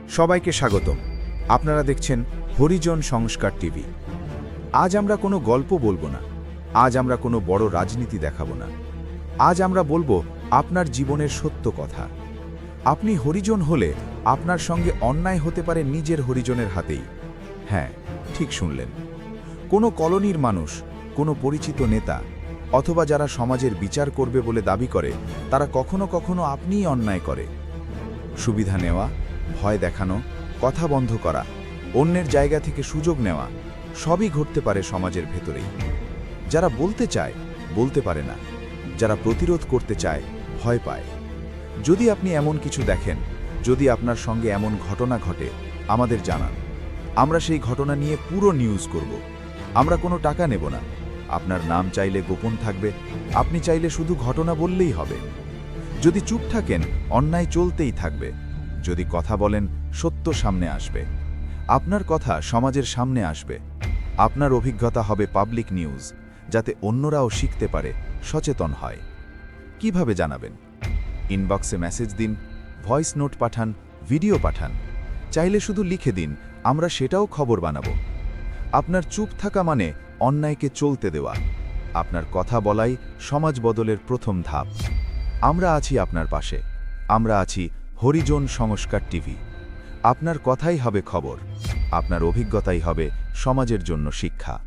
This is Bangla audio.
সবাইকে স্বাগতম। আপনারা দেখছেন হরিজন সংস্কার টিভি। আজ আমরা কোনো গল্প বলবো না, আজ আমরা কোনো বড় রাজনীতি দেখাবো না। আজ আমরা বলবো আপনার জীবনের সত্য কথা। আপনি হরিজন হলে আপনার সঙ্গে অন্যায় হতে পারে নিজের হরিজনের হাতেই। হ্যাঁ, ঠিক শুনলেন। কোনো কলোনির মানুষ, কোনো পরিচিত নেতা, অথবা যারা সমাজের বিচার করবে বলে দাবি করে, তারা কখনো কখনো আপনিই অন্যায় করে। সুবিধা নেওয়া, ভয় দেখানো, কথা বন্ধ করা, অন্যের জায়গা থেকে সুযোগ নেওয়া, সবই ঘটতে পারে সমাজের ভেতরেই। যারা বলতে চায় বলতে পারে না, যারা প্রতিরোধ করতে চায় ভয় পায়। যদি আপনি এমন কিছু দেখেন, যদি আপনার সঙ্গে এমন ঘটনা ঘটে, আমাদের জানান। আমরা সেই ঘটনা নিয়ে পুরো নিউজ করব। আমরা কোনো টাকা নেব না। আপনার নাম চাইলে গোপন থাকবে, আপনি চাইলে শুধু ঘটনা বললেই হবে। যদি চুপ থাকেন, অন্যায় চলতেই থাকবে। যদি কথা বলেন, সত্য সামনে আসবে। আপনার কথা সমাজের সামনে আসবে। আপনার অভিজ্ঞতা হবে পাবলিক নিউজ, যাতে অন্যরাও শিখতে পারে, সচেতন হয়। কিভাবে জানাবেন? ইনবক্সে মেসেজ দিন, ভয়েস নোট পাঠান, ভিডিও পাঠান। চাইলে শুধু লিখে দিন, আমরা সেটাও খবর বানাবো। আপনার চুপ থাকা মানে অন্যায়কে চলতে দেওয়া। আপনার কথা বলাই সমাজ বদলের প্রথম ধাপ। আমরা আছি আপনার পাশে। আমরা আছি হরিজন সংস্কার টিভি। আপনার কথাই হবে খবর, আপনার অভিজ্ঞতাই হবে সমাজের জন্য শিক্ষা।